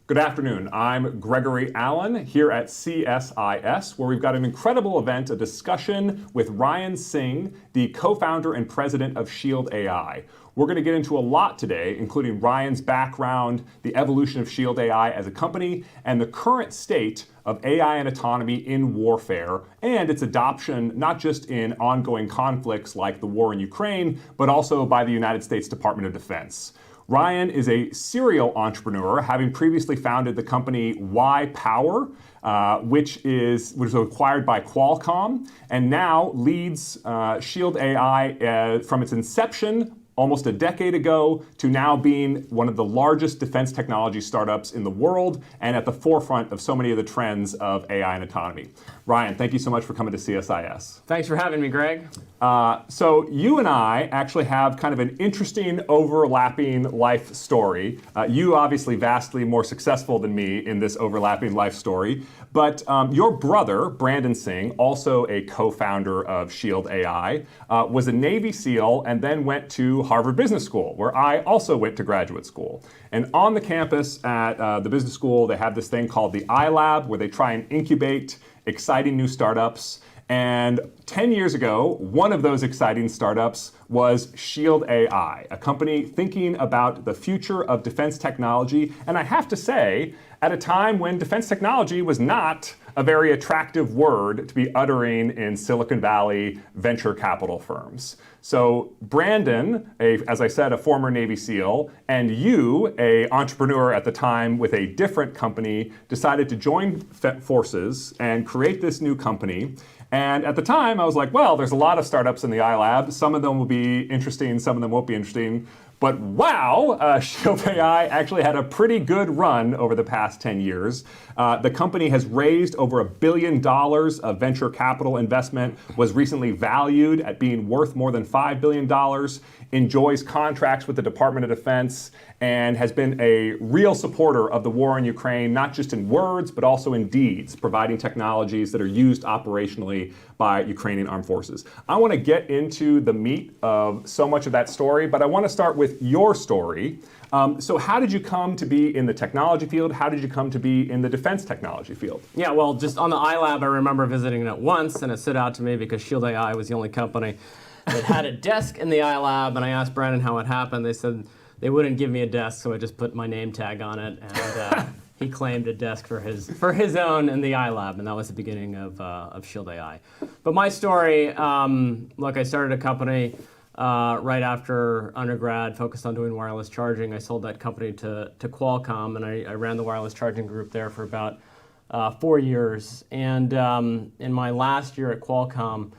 Good afternoon. I'm Gregory Allen here at CSIS, where we've got an incredible event, a discussion with Ryan Tseng, the co-founder and president of Shield AI. We're going to get into a lot today, including Ryan's background, the evolution of Shield AI as a company, and the current state of AI and autonomy in warfare, and its adoption not just in ongoing conflicts like the war in Ukraine, but also by the United States Department of Defense. Ryan is a serial entrepreneur, having previously founded the company Y Power, which was acquired by Qualcomm, and now leads Shield AI from its inception almost a decade ago to now being one of the largest defense technology startups in the world and at the forefront of so many of the trends of AI and autonomy. Ryan, thank you so much for coming to CSIS. Thanks for having me, Greg. So you and I actually have kind of an interesting overlapping life story. You obviously vastly more successful than me in this overlapping life story, but your brother, Brandon Tseng, also a co-founder of Shield AI, was a Navy SEAL and then went to Harvard Business School, where I also went to graduate school. And on the campus at the business school, they have this thing called the iLab, where they try and incubate exciting new startups. And 10 years ago, one of those exciting startups was Shield AI, a company thinking about the future of defense technology. And I have to say, at a time when defense technology was not a very attractive word to be uttering in Silicon Valley venture capital firms. So Brandon, as I said, a former Navy SEAL, and you, an entrepreneur at the time with a different company, decided to join forces and create this new company. And at the time, I was like, well, there's a lot of startups in the iLab. Some of them will be interesting, some of them won't be interesting. But wow, Shield AI actually had a pretty good run over the past 10 years. The company has raised over $1 billion of venture capital investment, was recently valued at being worth more than $5 billion, enjoys contracts with the Department of Defense, and has been a real supporter of the war in Ukraine, not just in words, but also in deeds, providing technologies that are used operationally by Ukrainian armed forces. I want to get into the meat of so much of that story, but I want to start with your story. So how did you come to be in the technology field? How did you come to be in the defense technology field? Yeah, well, just on the iLab, I remember visiting it once, and it stood out to me because Shield AI was the only company that had a desk in the iLab, and I asked Brandon how it happened. They said they wouldn't give me a desk, so I just put my name tag on it, and he claimed a desk for his own in the iLab, and that was the beginning of Shield AI. But my story, look, I started a company right after undergrad, focused on doing wireless charging. I sold that company to Qualcomm, and I ran the wireless charging group there for about 4 years. And in my last year at Qualcomm,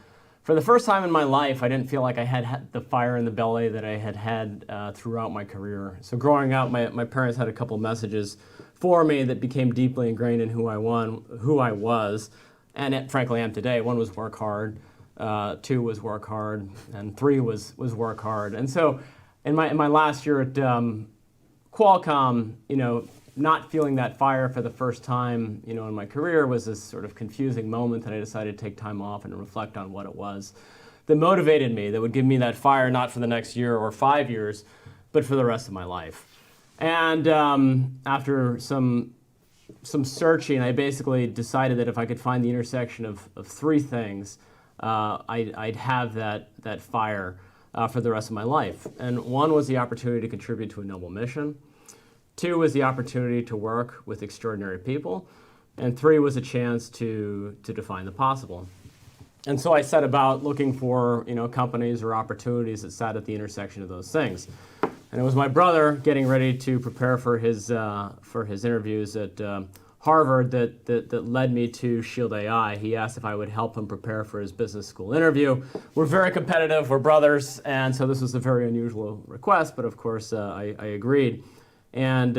for the first time in my life, I didn't feel like I had the fire in the belly that I had throughout my career. So growing up, my parents had a couple messages for me that became deeply ingrained in who I was, and frankly am today. One was work hard, 2 was work hard, and 3 was work hard. And so in my last year at Qualcomm, not feeling that fire for the first time, in my career was this sort of confusing moment that I decided to take time off and reflect on what it was that motivated me, that would give me that fire not for the next year or 5 years, but for the rest of my life. And after some searching, I basically decided that if I could find the intersection of 3 things, I'd have that fire for the rest of my life. And 1 was the opportunity to contribute to a noble mission. 2 was the opportunity to work with extraordinary people. And 3 was a chance to define the possible. And so I set about looking for companies or opportunities that sat at the intersection of those things. And it was my brother getting ready to prepare for his interviews at Harvard that led me to Shield AI. He asked if I would help him prepare for his business school interview. We're very competitive, we're brothers, and so this was a very unusual request, but of course I agreed. And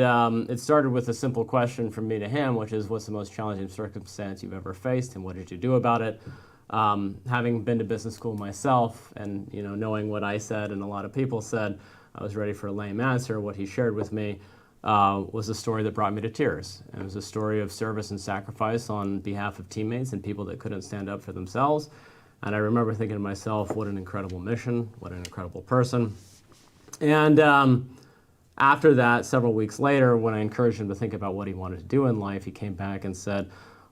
it started with a simple question from me to him, which is, what's the most challenging circumstance you've ever faced, and what did you do about it? Having been to business school myself, and knowing what I said and a lot of people said, I was ready for a lame answer. What he shared with me was a story that brought me to tears. And it was a story of service and sacrifice on behalf of teammates and people that couldn't stand up for themselves. And I remember thinking to myself, what an incredible mission, what an incredible person. And After that, several weeks later, when I encouraged him to think about what he wanted to do in life, he came back and said,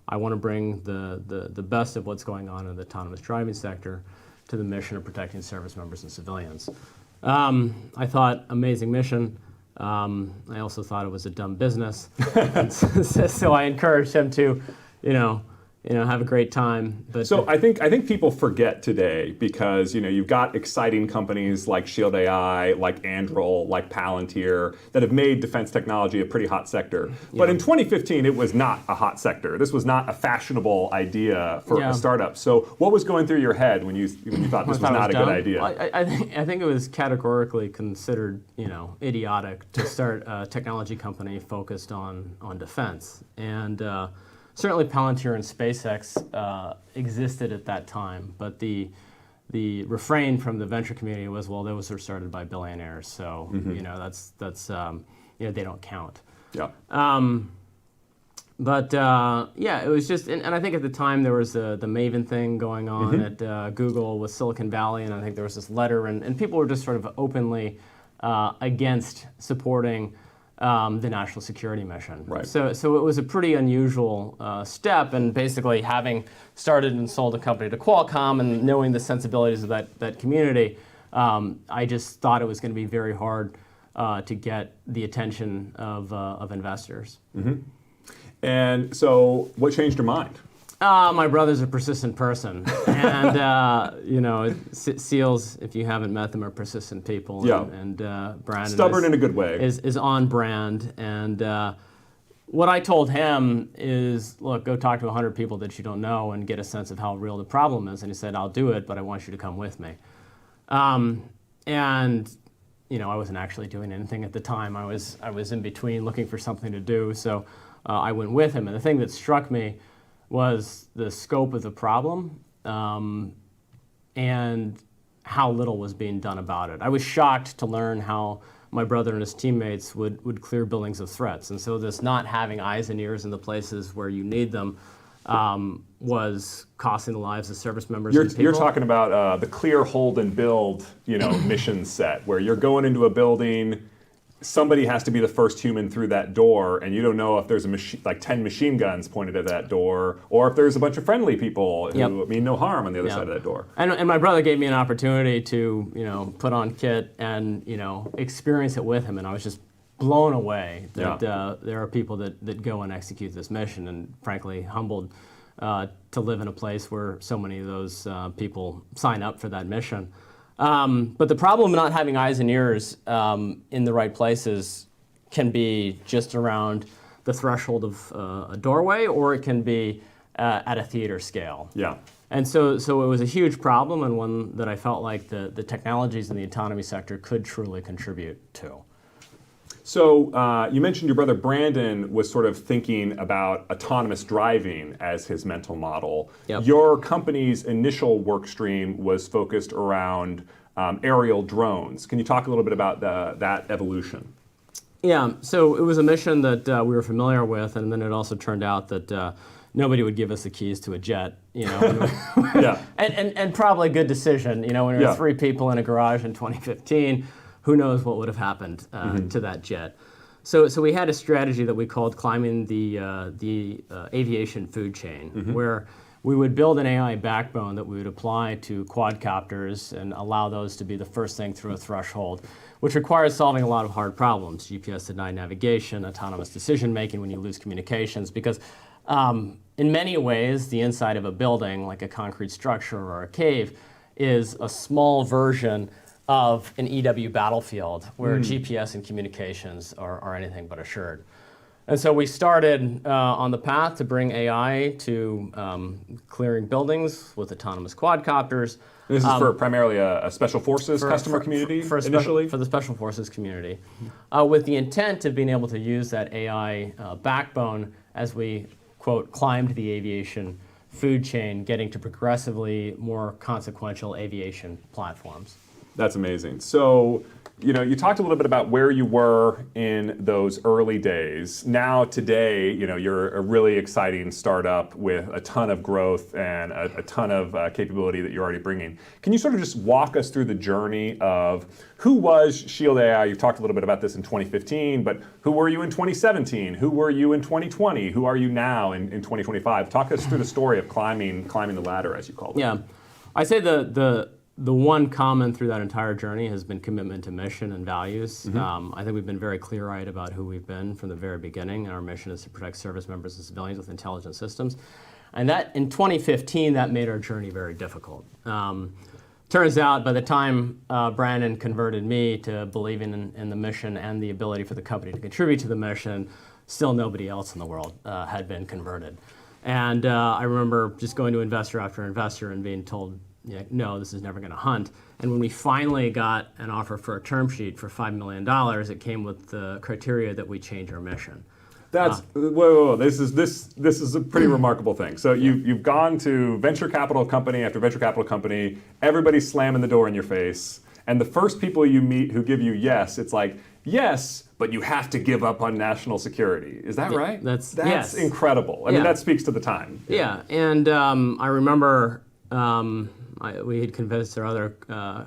I want to bring the best of what's going on in the autonomous driving sector to the mission of protecting service members and civilians. I thought, amazing mission. I also thought it was a dumb business. So I encouraged him to, have a great time. But so I think people forget today because you've got exciting companies like Shield AI, like Anduril, like Palantir that have made defense technology a pretty hot sector. But in 2015, it was not a hot sector. This was not a fashionable idea for a startup. So what was going through your head when you thought this was not a good idea? Well, I think it was categorically considered idiotic to start a technology company focused on defense. And certainly Palantir and SpaceX existed at that time, but the refrain from the venture community was, well, those were started by billionaires, so that's they don't count. Yeah. It was just, and I think at the time there was the Maven thing going on at Google with Silicon Valley, and I think there was this letter, and people were just sort of openly against supporting the national security mission. Right. So it was a pretty unusual step, and basically having started and sold a company to Qualcomm and knowing the sensibilities of that community, I just thought it was going to be very hard to get the attention of investors. And so what changed your mind? My brother's a persistent person, and SEALs, if you haven't met them, are persistent people. Yeah. And Brandon Stubborn in a good way. Is on brand. And what I told him is, look, go talk to 100 people that you don't know and get a sense of how real the problem is. And he said, I'll do it, but I want you to come with me. I wasn't actually doing anything at the time. I was in between looking for something to do, so I went with him. And the thing that struck me was the scope of the problem and how little was being done about it. I was shocked to learn how my brother and his teammates would clear buildings of threats. And so this not having eyes and ears in the places where you need them was costing the lives of service members and people. You're talking about the clear, hold, and build mission set, where you're going into a building, somebody has to be the first human through that door, and you don't know if there's 10 machine guns pointed at that door, or if there's a bunch of friendly people who mean no harm on the other side of that door. And my brother gave me an opportunity to put on kit and experience it with him, and I was just blown away that there are people that go and execute this mission, and frankly humbled to live in a place where so many of those people sign up for that mission. But the problem of not having eyes and ears in the right places can be just around the threshold of a doorway, or it can be at a theater scale. Yeah. And so it was a huge problem, and one that I felt like the technologies in the autonomy sector could truly contribute to. So you mentioned your brother Brandon was sort of thinking about autonomous driving as his mental model. Yep. Your company's initial work stream was focused around aerial drones. Can you talk a little bit about that evolution? Yeah, so it was a mission that we were familiar with, and then it also turned out that nobody would give us the keys to a jet, Yeah. and probably a good decision, when there were 3 people in a garage in 2015. Who knows what would have happened to that jet? So we had a strategy that we called climbing the aviation food chain, where we would build an AI backbone that we would apply to quadcopters and allow those to be the first thing through a threshold, which requires solving a lot of hard problems: GPS-denied navigation, autonomous decision-making when you lose communications, because in many ways, the inside of a building, like a concrete structure or a cave, is a small version of an EW battlefield where GPS and communications are anything but assured. And so we started on the path to bring AI to clearing buildings with autonomous quadcopters. This is for primarily a Special Forces customer community initially? For the Special Forces community, with the intent of being able to use that AI backbone as we, quote, climbed the aviation food chain, getting to progressively more consequential aviation platforms. That's amazing. So, you talked a little bit about where you were in those early days. Now, today, you're a really exciting startup with a ton of growth and a ton of capability that you're already bringing. Can you sort of just walk us through the journey of who was Shield AI? You've talked a little bit about this in 2015, but who were you in 2017? Who were you in 2020? Who are you now in 2025? Talk us through the story of climbing the ladder, as you called it. Yeah, I say the one common through that entire journey has been commitment to mission and values. I think we've been very clear-eyed about who we've been from the very beginning. Our mission is to protect service members and civilians with intelligent systems. And that, in 2015, that made our journey very difficult. Turns out, by the time Brandon converted me to believing in the mission and the ability for the company to contribute to the mission, still nobody else in the world had been converted. And I remember just going to investor after investor and being told, no, this is never going to hunt. And when we finally got an offer for a term sheet for $5 million, it came with the criteria that we change our mission. That's whoa. This is a pretty remarkable thing. So you've gone to venture capital company after venture capital company. Everybody's slamming the door in your face, and the first people you meet who give you yes, it's like yes, but you have to give up on national security. Is that right? That's yes. Incredible. I mean, that speaks to the time. Yeah, and I remember. We had convinced our other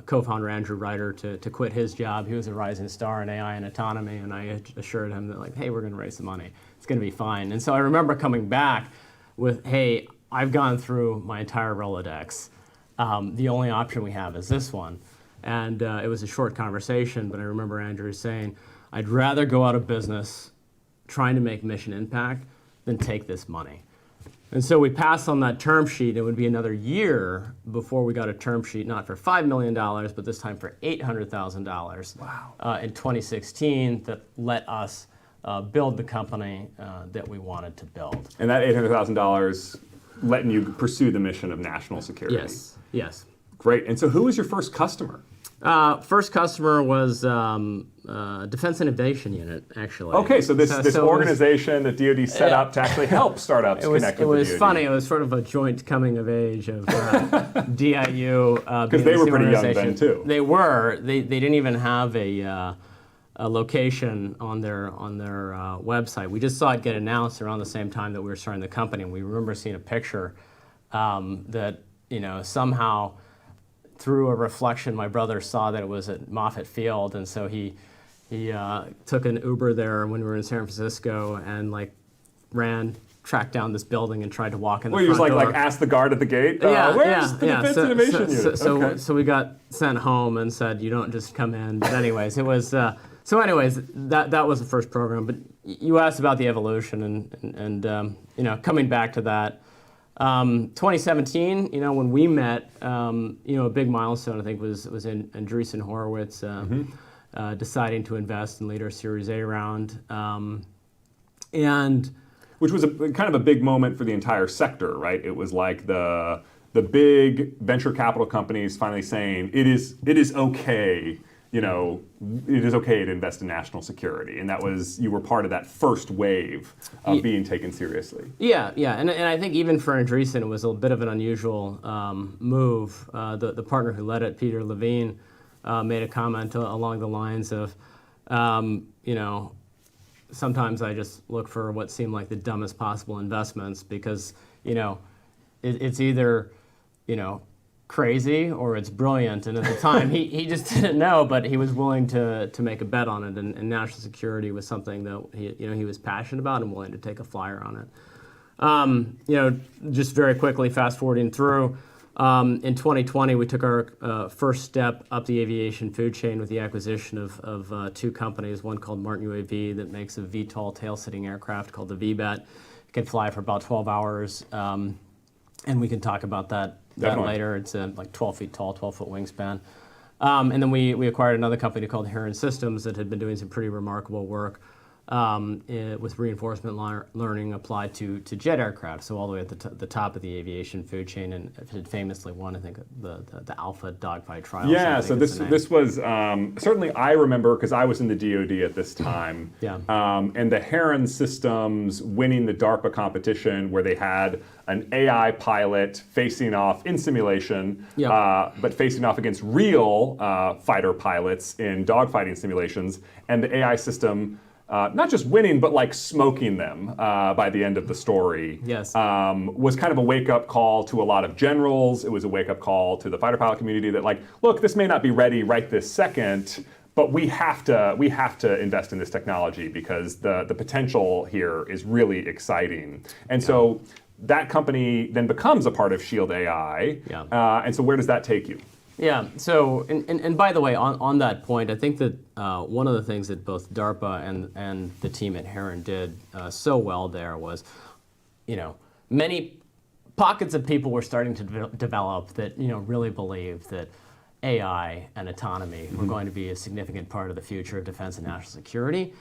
co-founder, Andrew Ryder, to quit his job. He was a rising star in AI and autonomy, and I had assured him that, hey, we're going to raise the money. It's going to be fine. And so I remember coming back with, hey, I've gone through my entire Rolodex. The only option we have is this one. And it was a short conversation, but I remember Andrew saying, I'd rather go out of business trying to make mission impact than take this money. And so we passed on that term sheet. It would be another year before we got a term sheet, not for $5 million, but this time for $800,000 in 2016 that let us build the company that we wanted to build. And that $800,000 letting you pursue the mission of national security. Yes. Great. And so who was your first customer? First customer was Defense Innovation Unit, actually. Okay, so this organization that DOD set up to actually help startups connect with the DOD. It was funny. It was sort of a joint coming of age of DIU. Because they were pretty young then, too. They were. They didn't even have a location on their website. We just saw it get announced around the same time that we were starting the company. And we remember seeing a picture that, somehow through a reflection, my brother saw that it was at Moffett Field, and so he took an Uber there when we were in San Francisco and tracked down this building and tried to walk in the front door. Well, you just asked the guard at the gate, where's the Defense Innovation Unit? So we got sent home and said, you don't just come in. But anyways, it was, that was the first program. But you asked about the evolution and coming back to that. 2017, when we met, a big milestone I think was in Andreessen Horowitz deciding to invest and lead our Series A round, and which was kind of a big moment for the entire sector, right? It was like the big venture capital companies finally saying it is okay. It is okay to invest in national security, and you were part of that first wave of being taken seriously. Yeah, and I think even for Andreessen, it was a bit of an unusual move. The partner who led it, Peter Levine, made a comment along the lines of, sometimes I just look for what seemed like the dumbest possible investments because, it's either, crazy or it's brilliant. And at the time, he just didn't know, but he was willing to make a bet on it. And national security was something that he was passionate about and willing to take a flyer on it. Just very quickly, fast forwarding through, in 2020, we took our first step up the aviation food chain with the acquisition of two companies, one called Martin UAV that makes a VTOL tail-sitting aircraft called the VBAT. It can fly for about 12 hours, and we can talk about that later. It's like 12 feet tall, 12-foot wingspan. And then we acquired another company called Heron Systems that had been doing some pretty remarkable work with reinforcement learning applied to jet aircraft, so all the way at the top of the aviation food chain, and it had famously won, I think, the Alpha dogfight trials. Yeah, so this was certainly, I remember because I was in the DOD at this time. Yeah. And the Heron Systems winning the DARPA competition where they had an AI pilot facing off in simulation, but facing off against real fighter pilots in dogfighting simulations, and the AI system not just winning, but like smoking them by the end of the story. Yes. Was kind of a wake-up call to a lot of generals. It was a wake-up call to the fighter pilot community that, like, look, this may not be ready right this second, but we have to invest in this technology because the potential here is really exciting. And so that company then becomes a part of Shield AI. Yeah. And so where does that take you? Yeah, so, and by the way, on that point, I think that one of the things that both DARPA and the team at Heron did so well there was, many pockets of people were starting to develop that, really believed that AI and autonomy were going to be a significant part of the future of defense and national security.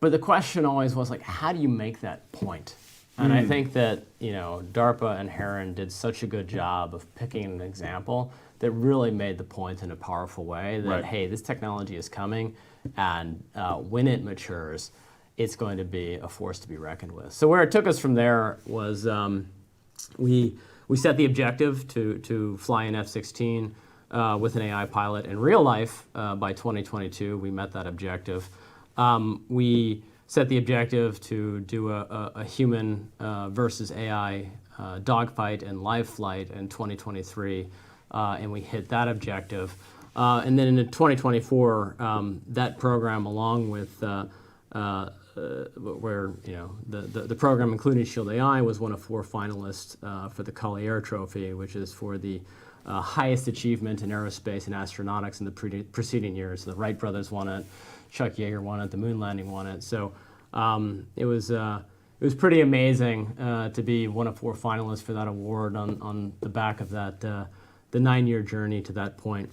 But the question always was, like, how do you make that point? And I think that, DARPA and Heron did such a good job of picking an example that really made the point in a powerful way that, hey, this technology is coming, and when it matures, it's going to be a force to be reckoned with. So where it took us from there was we set the objective to fly an F-16 with an AI pilot in real life by 2022. We met that objective. We set the objective to do a human versus AI dogfight and live flight in 2023, and we hit that objective. And then in 2024, that program, along with where the program, including Shield AI, was one of 4 finalists for the Collier Trophy, which is for the highest achievement in aerospace and astronautics in the preceding years. The Wright brothers won it, Chuck Yeager won it, the moon landing won it. So it was pretty amazing to be one of 4 finalists for that award on the back of that the 9-year journey to that point.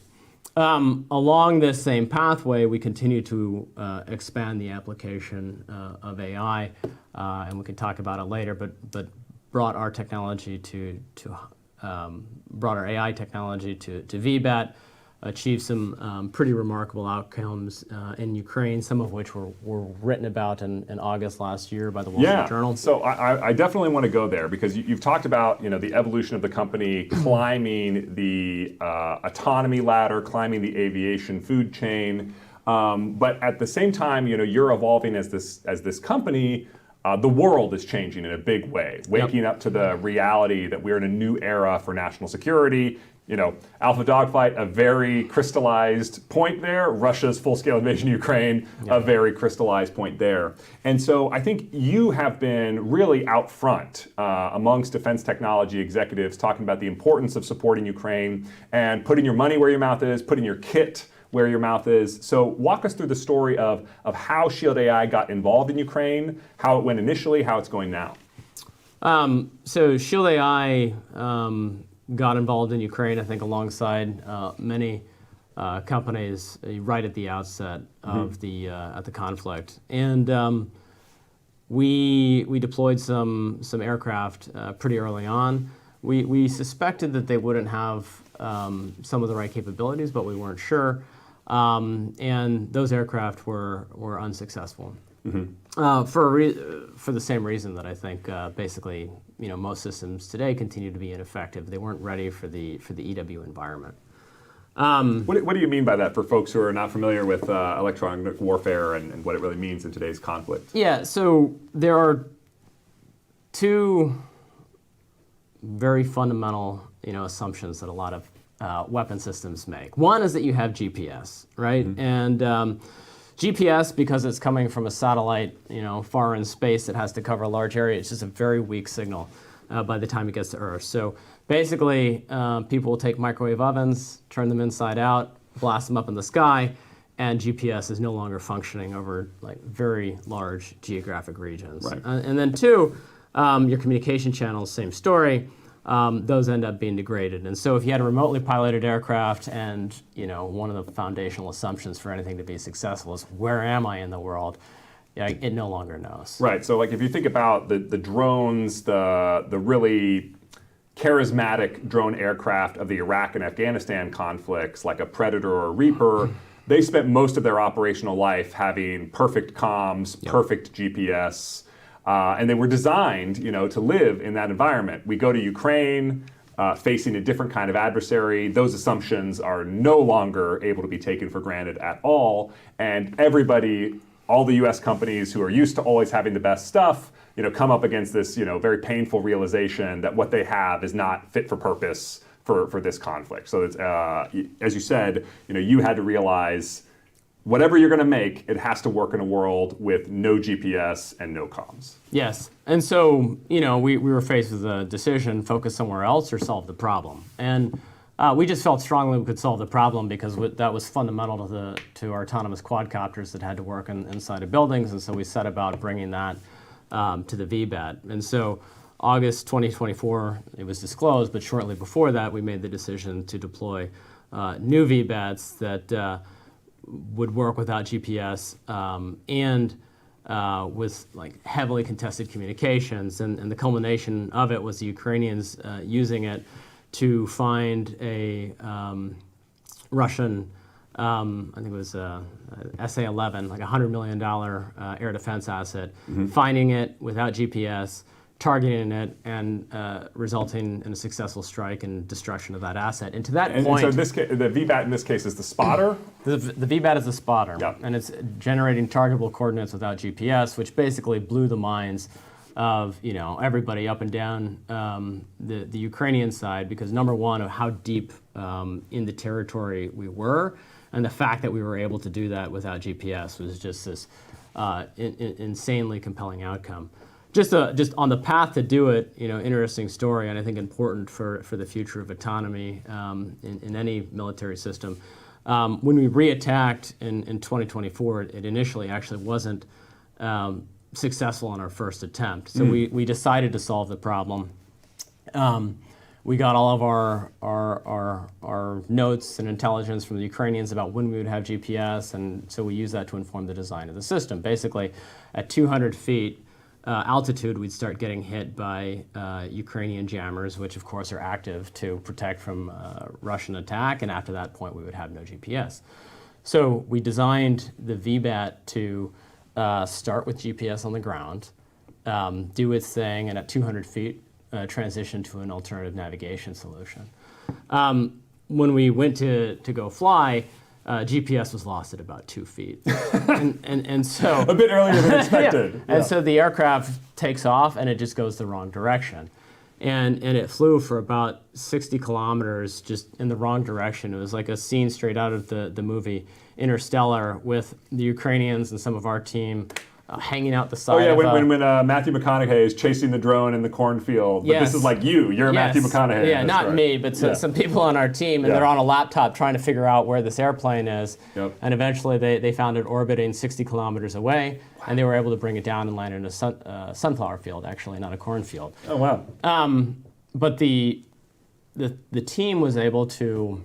Along this same pathway, we continue to expand the application of AI, and we can talk about it later. But brought our technology brought our AI technology to VBAT, achieved some pretty remarkable outcomes in Ukraine, some of which were written about in August last year by the Wall Street Journal. So I definitely want to go there because you've talked about the evolution of the company climbing the autonomy ladder, climbing the aviation food chain, but at the same time, you're evolving as this company. The world is changing in a big way, waking up to the reality that we're in a new era for national security. Alpha dogfight, a very crystallized point there. Russia's full-scale invasion of Ukraine, a very crystallized point there. And so I think you have been really out front amongst defense technology executives talking about the importance of supporting Ukraine and putting your money where your mouth is, putting your kit where your mouth is. So walk us through the story of how Shield AI got involved in Ukraine, how it went initially, how it's going now. So Shield AI got involved in Ukraine, I think, alongside many companies right at the outset of the conflict, and we deployed some aircraft pretty early on. We suspected that they wouldn't have some of the right capabilities, but we weren't sure, and those aircraft were unsuccessful. For the same reason that I think basically most systems today continue to be ineffective. They weren't ready for the EW environment. What do you mean by that for folks who are not familiar with electronic warfare and what it really means in today's conflict? Yeah, so there are 2 very fundamental assumptions that a lot of weapon systems make. One is that you have GPS, right? And GPS, because it's coming from a satellite, far in space that has to cover a large area, it's just a very weak signal by the time it gets to Earth. So basically, people will take microwave ovens, turn them inside out, blast them up in the sky, and GPS is no longer functioning over very large geographic regions. Right. And then 2, your communication channels, same story. Those end up being degraded. And so if you had a remotely piloted aircraft and one of the foundational assumptions for anything to be successful is where am I in the world, yeah, it no longer knows. Right. So, like, if you think about the drones, the really charismatic drone aircraft of the Iraq and Afghanistan conflicts, like a Predator or a Reaper, they spent most of their operational life having perfect comms, perfect GPS, and they were designed, to live in that environment. We go to Ukraine, facing a different kind of adversary. Those assumptions are no longer able to be taken for granted at all, and everybody, all the U.S. companies who are used to always having the best stuff, come up against this, very painful realization that what they have is not fit for purpose for this conflict. So it's, as you said, you had to realize whatever you're going to make, it has to work in a world with no GPS and no comms. Yes. And so, we were faced with a decision, focus somewhere else or solve the problem. And we just felt strongly we could solve the problem because that was fundamental to our autonomous quadcopters that had to work inside of buildings. And so we set about bringing that to the VBAT. And so August 2024, it was disclosed, but shortly before that, we made the decision to deploy new VBATs that would work without GPS and with like heavily contested communications. And the culmination of it was the Ukrainians using it to find a Russian, I think it was SA-11, like a $100 million air defense asset, finding it without GPS, targeting it, and resulting in a successful strike and destruction of that asset. And to that point... And so the VBAT in this case is the spotter? The VBAT is the spotter, and it's generating targetable coordinates without GPS, which basically blew the minds of everybody up and down the Ukrainian side, because number one, of how deep in the territory we were, and the fact that we were able to do that without GPS was just this insanely compelling outcome. Just on the path to do it, interesting story, and I think important for the future of autonomy in any military system. When we re-attacked in 2024, it initially actually wasn't successful on our first attempt. So we decided to solve the problem. We got all of our notes and intelligence from the Ukrainians about when we would have GPS, and so we used that to inform the design of the system. Basically, at 200 feet altitude, we'd start getting hit by Ukrainian jammers, which of course are active to protect from Russian attack, and after that point we would have no GPS. So we designed the VBAT to start with GPS on the ground, do its thing, and at 200 feet transition to an alternative navigation solution. When we went to go fly, GPS was lost at about 2 feet. and so a bit earlier than expected. And so the aircraft takes off and it just goes the wrong direction. And it flew for about 60 kilometers just in the wrong direction. It was like a scene straight out of the movie Interstellar, with the Ukrainians and some of our team hanging out the side. Oh yeah, when Matthew McConaughey is chasing the drone in the cornfield. But yes. This is like you're yes. Matthew McConaughey. Yeah, not right. me, but some people on our team, and they're on a laptop trying to figure out where this airplane is. Yep. And eventually they found it orbiting 60 kilometers away, and they were able to bring it down and land in a sunflower field, actually, not a cornfield. Oh wow. But the team was able to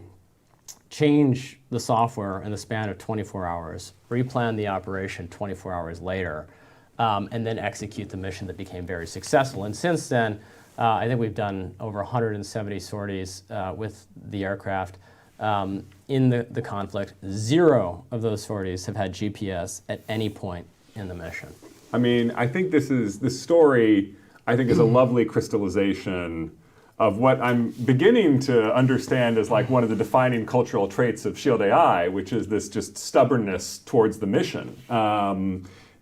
change the software in the span of 24 hours, replan the operation 24 hours later, and then execute the mission that became very successful. And since then, I think we've done over 170 sorties with the aircraft in the conflict. 0 of those sorties have had GPS at any point in the mission. I mean, I think this story, I think, is a lovely crystallization of what I'm beginning to understand as like one of the defining cultural traits of Shield AI, which is this just stubbornness towards the mission.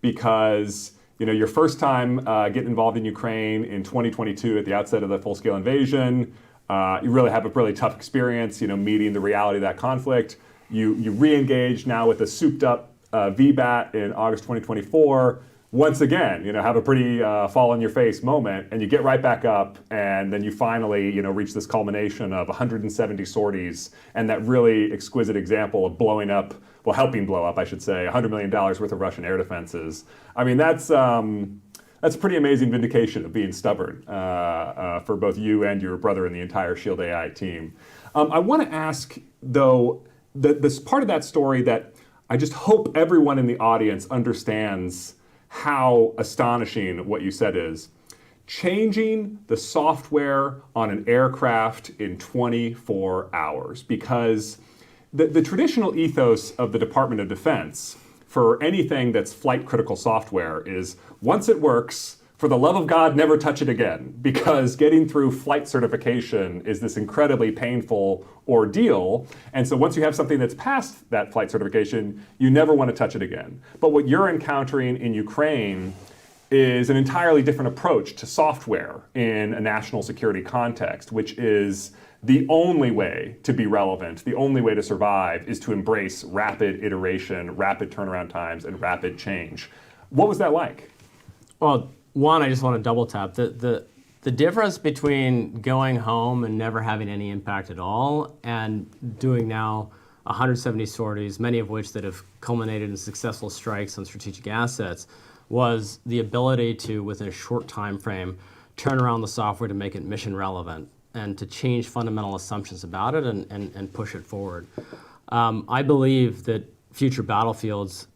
Because your first time getting involved in Ukraine in 2022 at the outset of the full-scale invasion, you really have a really tough experience, meeting the reality of that conflict. You re-engage now with a souped-up VBAT in August 2024. Once again, have a pretty fall-on-your-face moment, and you get right back up, and then you finally, reach this culmination of 170 sorties, and that really exquisite example of helping blow up, I should say, $100 million worth of Russian air defenses. I mean, that's a pretty amazing vindication of being stubborn for both you and your brother and the entire Shield AI team. I want to ask, though, this part of that story that I just hope everyone in the audience understands how astonishing what you said is. Changing the software on an aircraft in 24 hours, because the traditional ethos of the Department of Defense for anything that's flight critical software is once it works, for the love of God, never touch it again, because getting through flight certification is this incredibly painful ordeal. And so once you have something that's passed that flight certification, you never want to touch it again. But what you're encountering in Ukraine is an entirely different approach to software in a national security context, which is the only way to be relevant, the only way to survive is to embrace rapid iteration, rapid turnaround times, and rapid change. What was that like? Well, one, I just want to double tap. The difference between going home and never having any impact at all and doing now 170 sorties, many of which that have culminated in successful strikes on strategic assets, was the ability to, within a short time frame, turn around the software to make it mission relevant and to change fundamental assumptions about it and push it forward. I believe that future battlefields,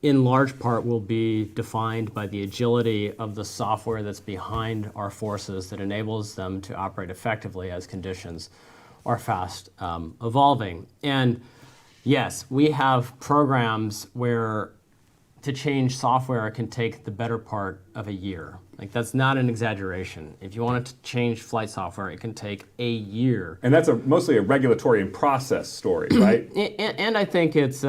in large part, will be defined by the agility of the software that's behind our forces that enables them to operate effectively as conditions are fast evolving. And yes, we have programs where to change software can take the better part of a year. Like, that's not an exaggeration. If you want to change flight software, it can take a year. And that's mostly a regulatory and process story, right? And I think it's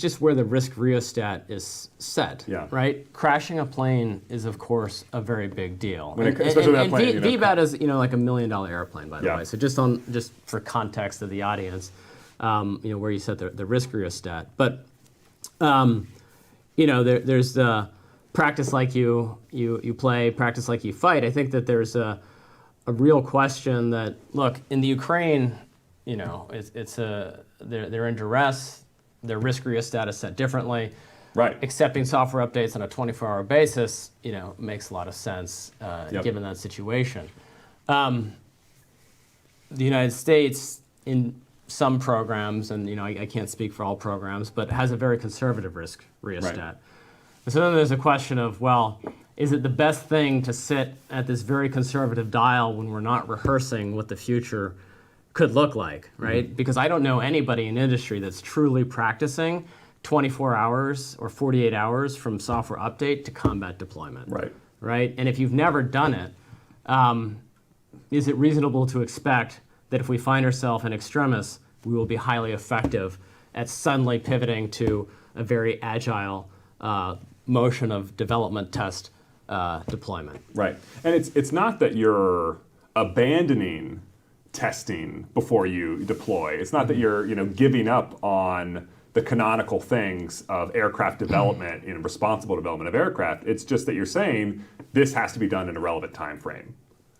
just where the risk rheostat is set, right? Crashing a plane is, of course, a very big deal. Especially that plane. VBAT is, like $1 million airplane, by the way. So just for context of the audience, where you set the risk rheostat. But there's the practice like you play, practice like you fight. I think that there's a real question that, look, in the Ukraine, they're in duress. Their risk rheostat is set differently. Right. Accepting software updates on a 24-hour basis, makes a lot of sense given that situation. The United States, in some programs, and I can't speak for all programs, but has a very conservative risk rheostat. Right. And so then there's a question of, well, is it the best thing to sit at this very conservative dial when we're not rehearsing what the future could look like, right? Mm-hmm. Because I don't know anybody in industry that's truly practicing 24 hours or 48 hours from software update to combat deployment. Right? And if you've never done it, is it reasonable to expect that if we find ourselves in extremis, we will be highly effective at suddenly pivoting to a very agile motion of development, test, deployment? Right. And it's not that you're abandoning testing before you deploy. It's not that you're giving up on the canonical things of aircraft development, responsible development of aircraft. It's just that you're saying this has to be done in a relevant time frame.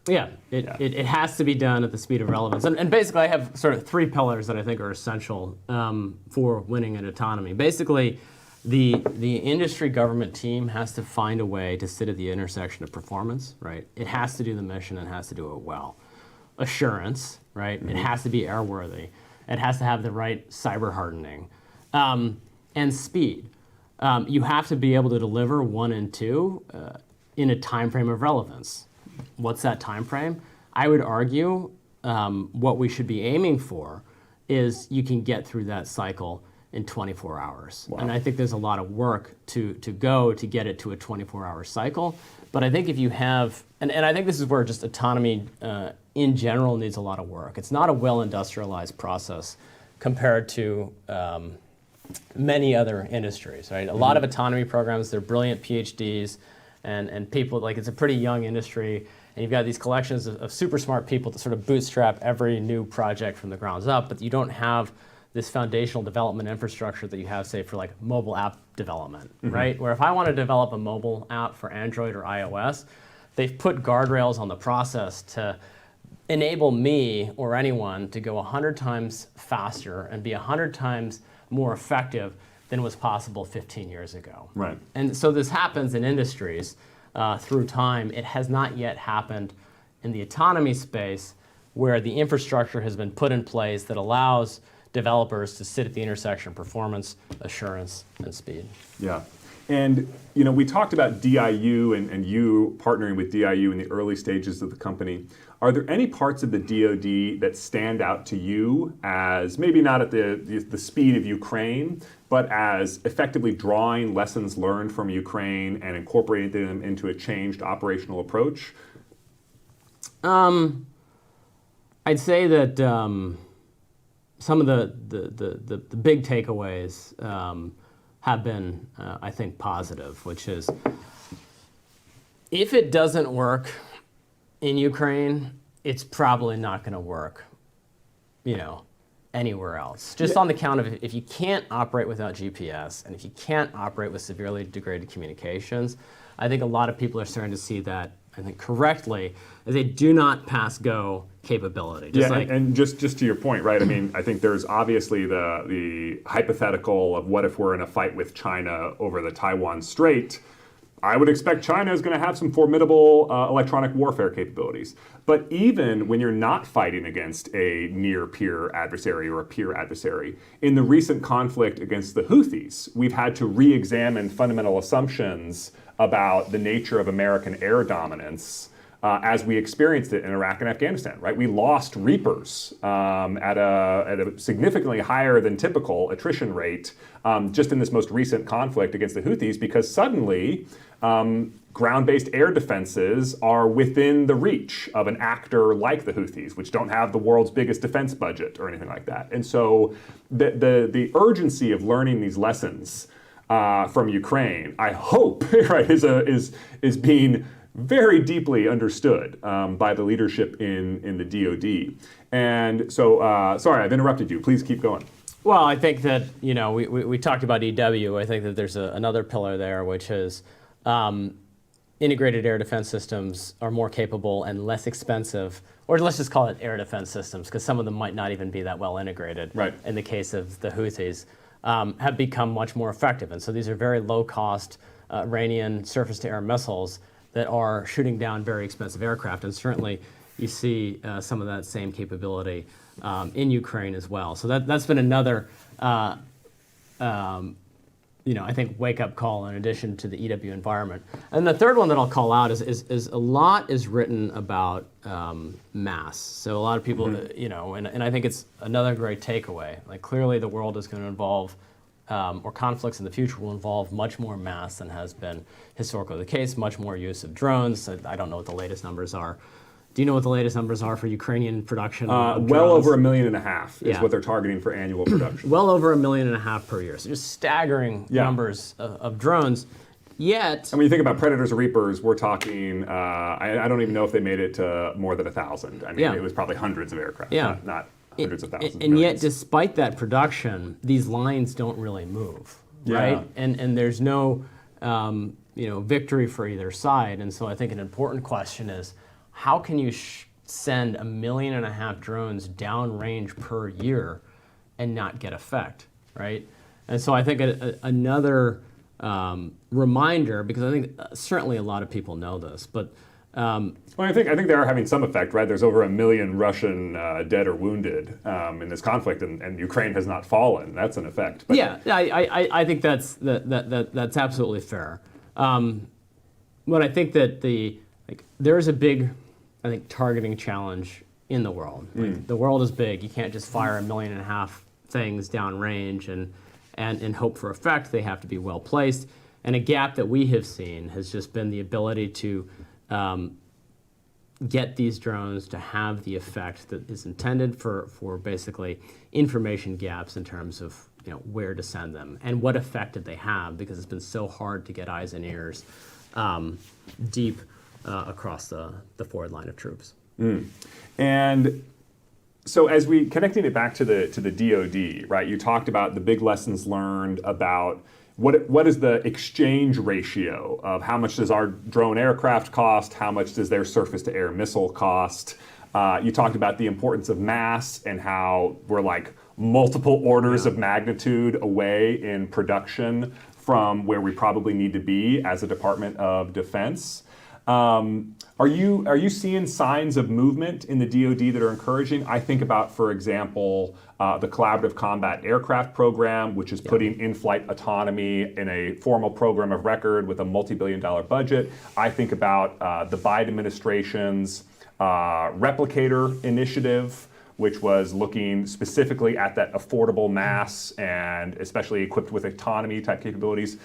Yeah, it has to be done at the speed of relevance. And basically, I have sort of three pillars that I think are essential for winning in autonomy. Basically, the industry government team has to find a way to sit at the intersection of performance, right? It has to do the mission and has to do it well. Assurance, right? Mm-hmm. It has to be airworthy. It has to have the right cyber hardening. And speed. You have to be able to deliver 1 and 2 in a time frame of relevance. What's that time frame? I would argue what we should be aiming for is you can get through that cycle in 24 hours. Wow. And I think there's a lot of work to go to get it to a 24-hour cycle. But I think if you have, and I think this is where just autonomy in general needs a lot of work. It's not a well-industrialized process compared to many other industries, right? A lot of autonomy programs, they're brilliant PhDs, and people, like, it's a pretty young industry, and you've got these collections of super smart people that sort of bootstrap every new project from the grounds up, but you don't have this foundational development infrastructure that you have, say, for like mobile app development, right? Where if I want to develop a mobile app for Android or iOS, they've put guardrails on the process to enable me or anyone to go 100 times faster and be 100 times more effective than was possible 15 years ago. Right. And so this happens in industries through time. It has not yet happened in the autonomy space, where the infrastructure has been put in place that allows developers to sit at the intersection of performance, assurance, and speed. Yeah. And we talked about DIU and you partnering with DIU in the early stages of the company. Are there any parts of the DOD that stand out to you as maybe not at the speed of Ukraine, but as effectively drawing lessons learned from Ukraine and incorporating them into a changed operational approach? I'd say that some of the big takeaways have been, I think, positive, which is if it doesn't work in Ukraine, it's probably not going to work, anywhere else. Just on the count of if you can't operate without GPS and if you can't operate with severely degraded communications, I think a lot of people are starting to see that, I think correctly, as they do not pass go capability. And just to your point, right? I mean, I think there's obviously the hypothetical of what if we're in a fight with China over the Taiwan Strait. I would expect China is going to have some formidable electronic warfare capabilities. But even when you're not fighting against a near-peer adversary or a peer adversary, in the recent conflict against the Houthis, we've had to re-examine fundamental assumptions about the nature of American air dominance as we experienced it in Iraq and Afghanistan, right? We lost Reapers at a significantly higher than typical attrition rate just in this most recent conflict against the Houthis because suddenly ground-based air defenses are within the reach of an actor like the Houthis, which don't have the world's biggest defense budget or anything like that. And so the urgency of learning these lessons from Ukraine, I hope, right, is being very deeply understood by the leadership in the DOD. And so, sorry, I've interrupted you. Please keep going. Well, I think that, we talked about EW. I think that there's another pillar there, which is integrated air defense systems are more capable and less expensive, or let's just call it air defense systems, because some of them might not even be that well integrated. Right. In the case of the Houthis, have become much more effective. And so these are very low-cost Iranian surface-to-air missiles that are shooting down very expensive aircraft. And certainly you see some of that same capability in Ukraine as well. So that's been another I think, wake-up call in addition to the EW environment. And the third one that I'll call out is a lot is written about mass. So a lot of people, and I think it's another great takeaway. Like, clearly the world is going to involve, or conflicts in the future will involve much more mass than has been historically the case, much more use of drones. I don't know what the latest numbers are. Do you know what the latest numbers are for Ukrainian production? Well over 1.5 million is what they're targeting for annual production. Well over 1.5 million per year. So just staggering numbers of drones. Yet, and when you think about Predators or Reapers, we're talking, I don't even know if they made it to more than 1,000. I mean, it was probably hundreds of aircraft, not hundreds of thousands. And yet, despite that production, these lines don't really move, right? And there's no victory for either side. And so I think an important question is, how can you send 1.5 million drones downrange per year and not get effect, right? And so I think another reminder, because I think certainly a lot of people know this, but well, I think they are having some effect, right? There's over 1 million Russian dead or wounded in this conflict, and Ukraine has not fallen. That's an effect. But I think that's absolutely fair. But I think that there is a big, I think, targeting challenge in the world. Like, the world is big. You can't just fire 1.5 million things downrange and hope for effect. They have to be well placed. And a gap that we have seen has just been the ability to get these drones to have the effect that is intended for basically information gaps in terms of where to send them and what effect did they have, because it's been so hard to get eyes and ears deep across the forward line of troops. And so as we connecting it back to the DOD, right? You talked about the big lessons learned about what is the exchange ratio of how much does our drone aircraft cost, how much does their surface-to-air missile cost. You talked about the importance of mass and how we're like multiple orders of magnitude away in production from where we probably need to be as a Department of Defense. Are you seeing signs of movement in the DoD that are encouraging? I think about, for example, the Collaborative Combat Aircraft Program, which is putting in-flight autonomy in a formal program of record with a multi-billion-dollar budget. I think about the Biden administration's Replicator initiative, which was looking specifically at that affordable mass and especially equipped with autonomy type capabilities.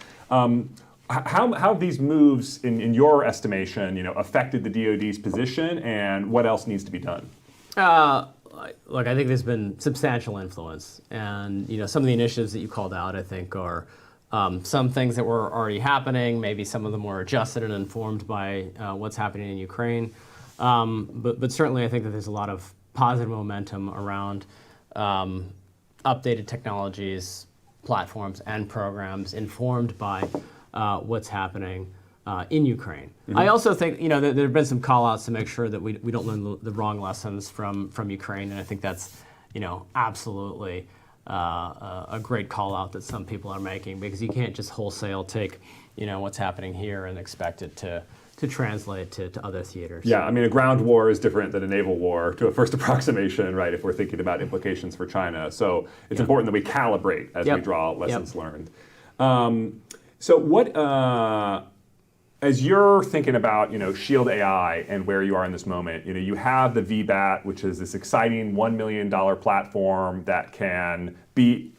How have these moves, in your estimation, affected the DoD's position, and what else needs to be done? Look, I think there's been substantial influence, and some of the initiatives that you called out, I think, are some things that were already happening. Maybe some of them were adjusted and informed by what's happening in Ukraine. But certainly, I think that there's a lot of positive momentum around updated technologies, platforms, and programs informed by what's happening in Ukraine. Mm-hmm. I also think that there have been some call-outs to make sure that we don't learn the wrong lessons from Ukraine, and I think that's absolutely a great call-out that some people are making, because you can't just wholesale take what's happening here and expect it to translate to other theaters. Yeah, I mean, a ground war is different than a naval war to a first approximation, right, if we're thinking about implications for China. So it's important that we calibrate as we draw lessons learned. So what, as you're thinking about, Shield AI and where you are in this moment, you have the VBAT, which is this exciting $1 million platform that can be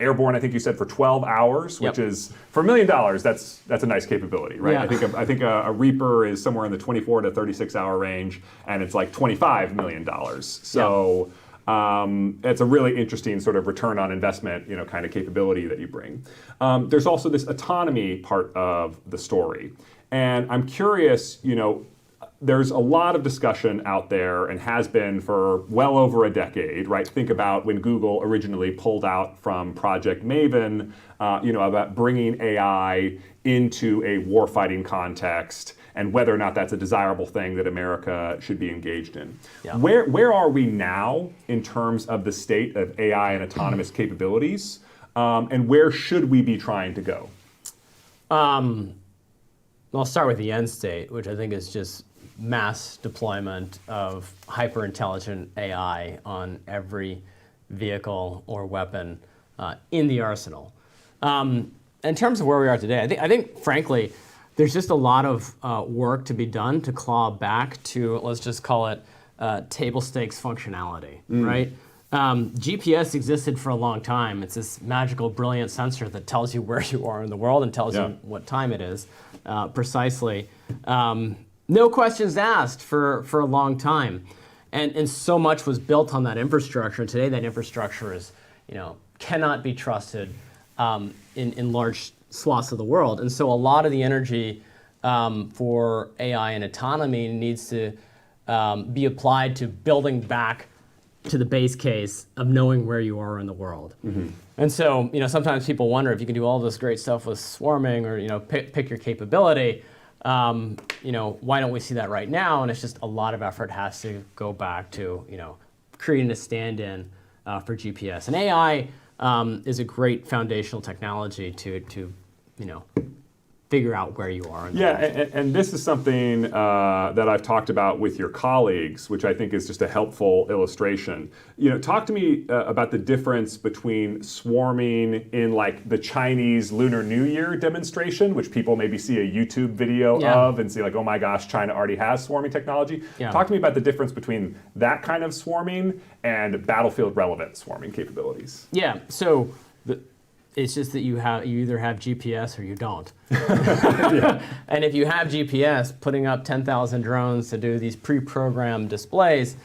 airborne, I think you said, for 12 hours, which is, for $1 million, that's a nice capability, right? Yeah. I think a Reaper is somewhere in the 24 to 36 hour range, and it's like $25 million. So it's a really interesting sort of return on investment, kind of capability that you bring. There's also this autonomy part of the story. And I'm curious, there's a lot of discussion out there, and has been for well over a decade, right? Think about when Google originally pulled out from Project Maven, about bringing AI into a warfighting context, and whether or not that's a desirable thing that America should be engaged in. Yeah. Where are we now in terms of the state of AI and autonomous capabilities, and where should we be trying to go? I'll start with the end state, which I think is just mass deployment of hyper-intelligent AI on every vehicle or weapon in the arsenal. In terms of where we are today, I think frankly, there's just a lot of work to be done to claw back to, let's just call it, table stakes functionality, right? GPS existed for a long time. It's this magical, brilliant sensor that tells you where you are in the world and tells you what time it is, precisely. No questions asked for a long time. And so much was built on that infrastructure. And today that infrastructure is, cannot be trusted in large swaths of the world. And so a lot of the energy for AI and autonomy needs to be applied to building back to the base case of knowing where you are in the world. Mm-hmm. And so, sometimes people wonder if you can do all this great stuff with swarming or, pick your capability. Why don't we see that right now? And it's just a lot of effort has to go back to, creating a stand-in for GPS. And AI is a great foundational technology to figure out where you are in the world. And this is something that I've talked about with your colleagues, which I think is just a helpful illustration. Talk to me about the difference between swarming in like the Chinese Lunar New Year demonstration, which people maybe see a YouTube video of and see like, oh my gosh, China already has swarming technology. Talk to me about the difference between that kind of swarming and battlefield relevant swarming capabilities. Yeah, so it's just that you either have GPS or you don't. And if you have GPS, putting up 10,000 drones to do these pre-programmed displays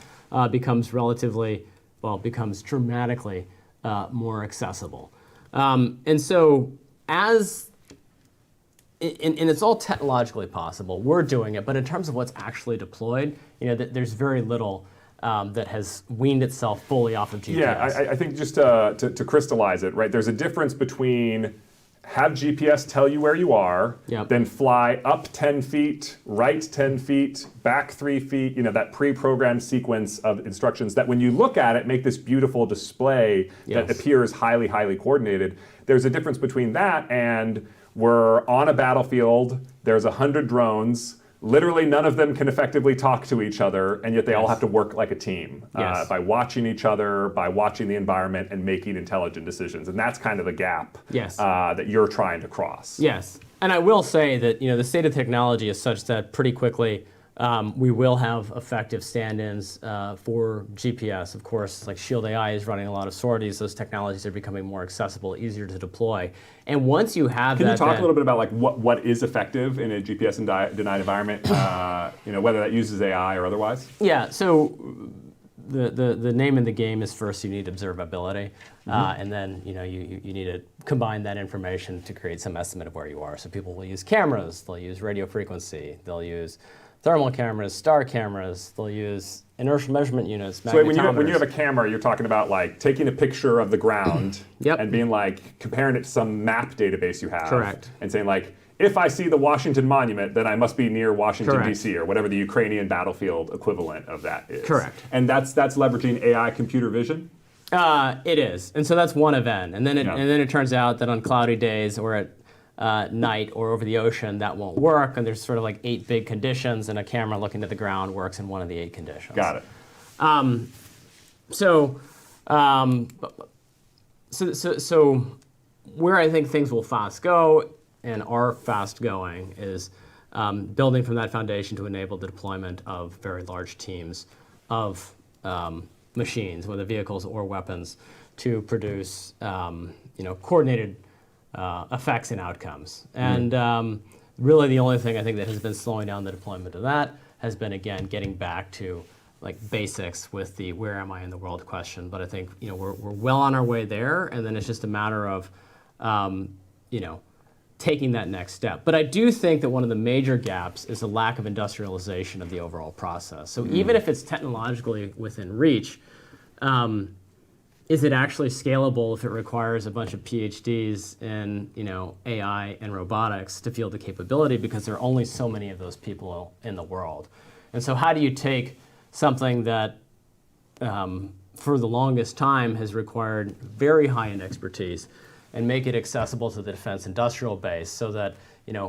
becomes dramatically more accessible. And so and it's all technologically possible. We're doing it, but in terms of what's actually deployed, there's very little that has weaned itself fully off of GPS. Yeah, I think just to crystallize it, right? There's a difference between have GPS tell you where you are, then fly up 10 feet, right 10 feet, back 3 feet, that pre-programmed sequence of instructions that when you look at it, make this beautiful display that appears highly, highly coordinated. There's a difference between that and we're on a battlefield, there's 100 drones, literally none of them can effectively talk to each other, and yet they all have to work like a team by watching each other, by watching the environment, and making intelligent decisions. And that's kind of the gap that you're trying to cross. Yes. And I will say that the state of technology is such that pretty quickly we will have effective stand-ins for GPS. Of course, like Shield AI is running a lot of sorties. Those technologies are becoming more accessible, easier to deploy. And once you have Can you talk a little bit about like what is effective in a GPS denied environment? Whether that uses AI or otherwise. Yeah. So the name of the game is first you need observability, and then you need to combine that information to create some estimate of where you are. So people will use cameras, they'll use radio frequency, they'll use thermal cameras, star cameras, they'll use inertial measurement units, magnetometers. So when you have a camera, you're talking about like taking a picture of the ground and being like comparing it to some map database you have. Correct. And saying like, if I see the Washington Monument, then I must be near Washington, D.C., or whatever the Ukrainian battlefield equivalent of that is. Correct. And that's leveraging AI computer vision? It is. And so that's one event. And then it turns out that on cloudy days or at night or over the ocean, that won't work. And there's sort of like 8 big conditions, and a camera looking at the ground works in one of the 8 conditions. Got it. So where I think things will fast go and are fast going is building from that foundation to enable the deployment of very large teams of machines, whether vehicles or weapons, to produce coordinated effects and outcomes. And really the only thing I think that has been slowing down the deployment of that has been, again, getting back to like basics with the where am I in the world question. But I think we're well on our way there, and then it's just a matter of taking that next step. But I do think that one of the major gaps is the lack of industrialization of the overall process. So even if it's technologically within reach, is it actually scalable if it requires a bunch of PhDs in AI and robotics to field the capability, because there are only so many of those people in the world? And so how do you take something that for the longest time has required very high-end expertise and make it accessible to the defense industrial base so that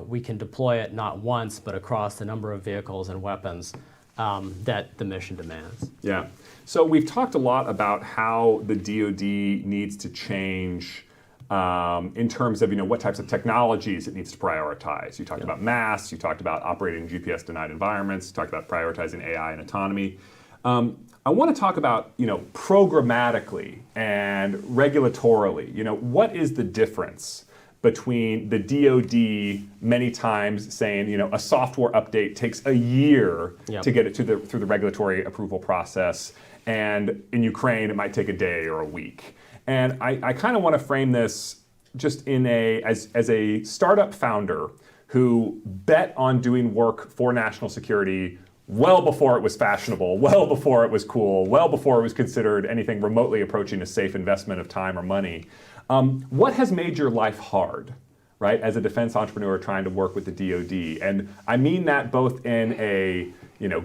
we can deploy it not once but across the number of vehicles and weapons that the mission demands? Yeah. So we've talked a lot about how the DoD needs to change in terms of what types of technologies it needs to prioritize. You talked about mass, you talked about operating in GPS denied environments, you talked about prioritizing AI and autonomy. I want to talk about programmatically and regulatorily. What is the difference between the DoD many times saying a software update takes a year to get it through the regulatory approval process, and in Ukraine it might take a day or a week? And I kind of want to frame this just as a startup founder who bet on doing work for national security well before it was fashionable, well before it was cool, well before it was considered anything remotely approaching a safe investment of time or money. What has made your life hard, right, as a defense entrepreneur trying to work with the DoD? And I mean that both in a,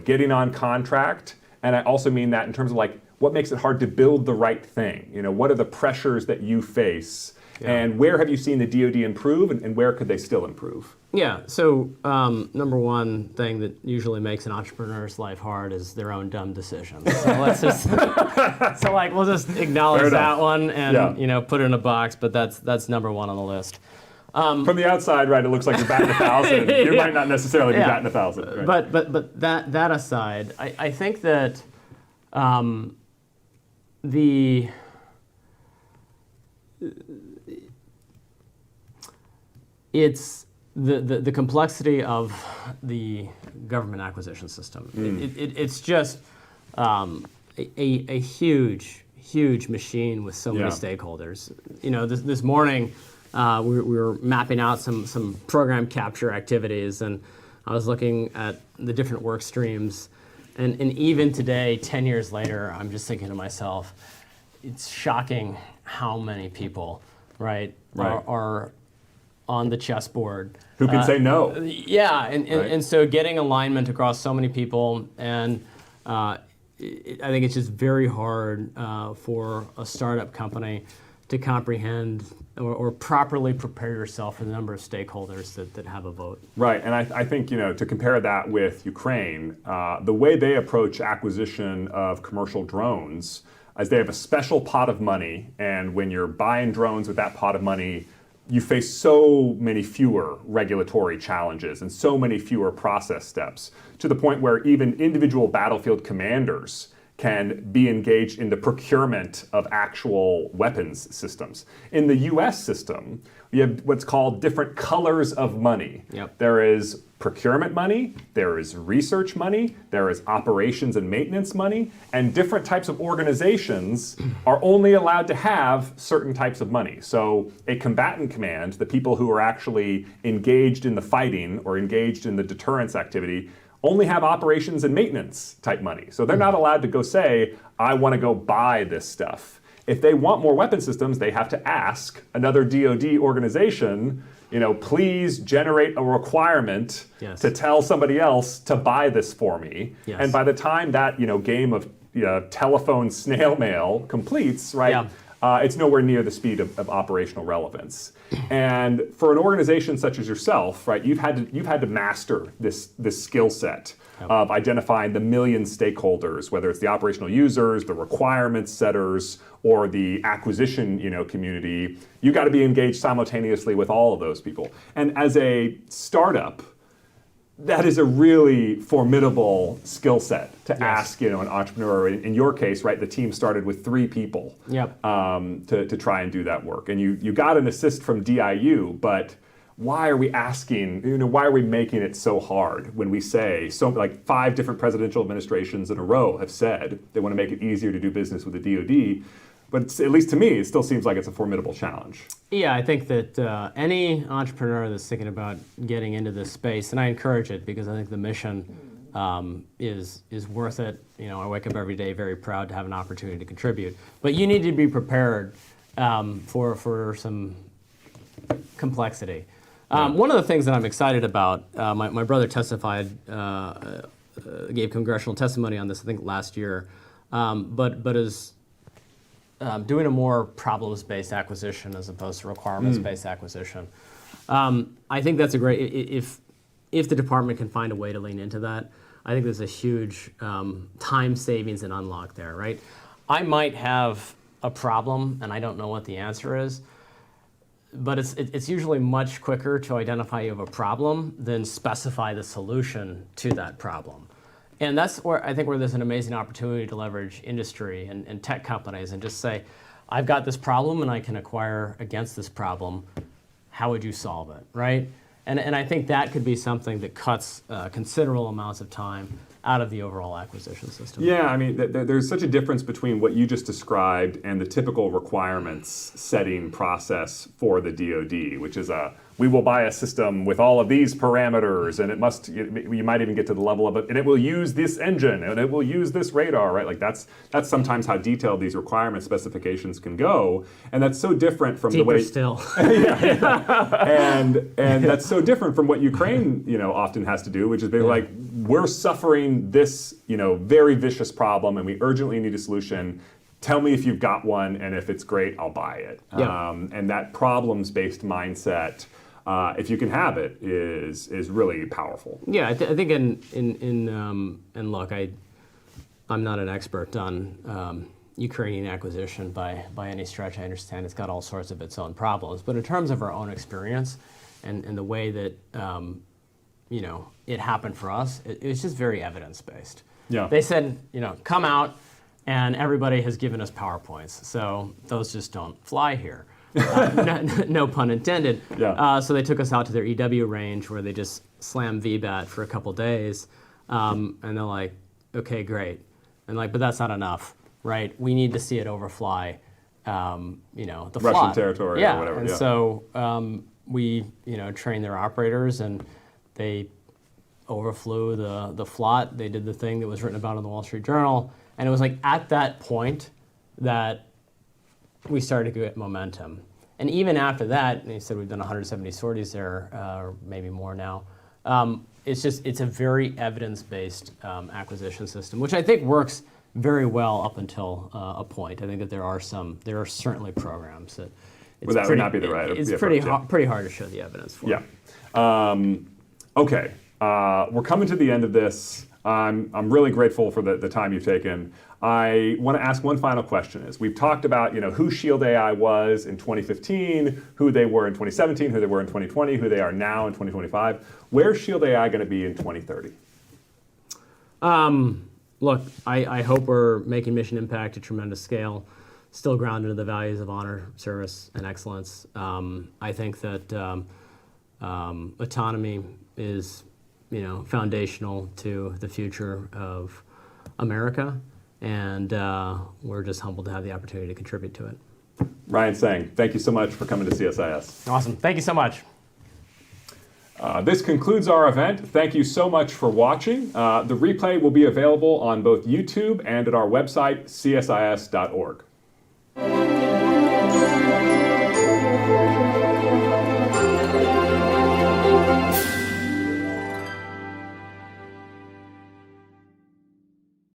getting on contract, and I also mean that in terms of like, what makes it hard to build the right thing? What are the pressures that you face? And where have you seen the DoD improve, and where could they still improve? Yeah, so number one thing that usually makes an entrepreneur's life hard is their own dumb decisions. So let's just, we'll just acknowledge that one and put it in a box, but that's number one on the list. From the outside, right, it looks like you're batting 1,000. You might not necessarily be batting 1,000. Right? But that aside, I think that it's the complexity of the government acquisition system. It's just a huge machine with so many stakeholders. This morning we were mapping out some program capture activities, and I was looking at the different work streams, and even today, 10 years later, I'm just thinking to myself, it's shocking how many people, are on the chessboard. Who can say no? Yeah, and so getting alignment across so many people, and I think it's just very hard for a startup company to comprehend or properly prepare yourself for the number of stakeholders that have a vote. Right, and I think, to compare that with Ukraine, the way they approach acquisition of commercial drones is they have a special pot of money, and when you're buying drones with that pot of money, you face so many fewer regulatory challenges and so many fewer process steps, to the point where even individual battlefield commanders can be engaged in the procurement of actual weapons systems. In the US system, we have what's called different colors of money. Yep. There is procurement money, there is research money, there is operations and maintenance money, and different types of organizations are only allowed to have certain types of money. So a combatant command, the people who are actually engaged in the fighting or engaged in the deterrence activity, only have operations and maintenance type money. So they're not allowed to go say, I want to go buy this stuff. If they want more weapon systems, they have to ask another DOD organization, please generate a requirement to tell somebody else to buy this for me. Yes. And by the time that game of telephone snail mail completes, right? It's nowhere near the speed of operational relevance. And for an organization such as yourself, right, you've had to master this skill set of identifying the million stakeholders, whether it's the operational users, the requirements setters, or the acquisition community. You got to be engaged simultaneously with all of those people. And as a startup, that is a really formidable skill set to ask, an entrepreneur. In your case, right, the team started with 3 people to try and do that work. And you got an assist from DIU, but why are we asking, why are we making it so hard when we say, 5 different presidential administrations in a row have said they want to make it easier to do business with the DOD? But at least to me, it still seems like it's a formidable challenge. Yeah, I think that any entrepreneur that's thinking about getting into this space, and I encourage it because I think the mission is worth it. I wake up every day very proud to have an opportunity to contribute. But you need to be prepared for some complexity. One of the things that I'm excited about, my brother testified, gave congressional testimony on this, I think last year, but is doing a more problems-based acquisition as opposed to requirements-based acquisition. I think that's a great, if the department can find a way to lean into that, I think there's a huge time savings and unlock there, right? I might have a problem and I don't know what the answer is, but it's usually much quicker to identify you have a problem than specify the solution to that problem. And that's where I think there's an amazing opportunity to leverage industry and tech companies and just say, I've got this problem and I can acquire against this problem. How would you solve it, right? And I think that could be something that cuts considerable amounts of time out of the overall acquisition system. Yeah, I mean, there's such a difference between what you just described and the typical requirements setting process for the DOD, which is we will buy a system with all of these parameters, and it must, you might even get to the level of it, and it will use this engine, and it will use this radar, right? Like that's sometimes how detailed these requirement specifications can go, and that's so different from Deeper the way still. and that's so different from what Ukraine, often has to do, which is like, we're suffering this, very vicious problem, and we urgently need a solution. Tell me if you've got one, and if it's great, I'll buy it. And that problems-based mindset, if you can have it, is really powerful. Yeah, I think and look, I'm not an expert on Ukrainian acquisition by any stretch. I understand it's got all sorts of its own problems, but in terms of our own experience and the way that it happened for us, it was just very evidence-based. Yeah. They said, come out, and everybody has given us PowerPoints, so those just don't fly here. No pun intended. Yeah. So they took us out to their EW range where they just slammed VBAT for a couple days, and they're like, okay, great. And but that's not enough, right? We need to see it overfly, the Russian FLOT. territory or whatever. And so we, trained their operators, and they overflew the FLOT. They did the thing that was written about in the Wall Street Journal, and it was at that point that we started to get momentum. And even after that, they said we've done 170 sorties there, or maybe more now. It's a very evidence-based acquisition system, which I think works very well up until a point. I think that there are certainly programs that Well, that would not be the right It's approach, pretty hard to show the evidence for. Yeah. Okay. We're coming to the end of this. I'm really grateful for the time you've taken. I want to ask one final question. We've talked about who Shield AI was in 2015, who they were in 2017, who they were in 2020, who they are now in 2025. Where's Shield AI going to be in 2030? Look, I hope we're making mission impact at tremendous scale, still grounded in the values of honor, service, and excellence. I think that autonomy is foundational to the future of America, and we're just humbled to have the opportunity to contribute to it. Ryan Tseng, thank you so much for coming to CSIS. Awesome. Thank you so much. This concludes our event. Thank you so much for watching. The replay will be available on both YouTube and at our website, csis.org.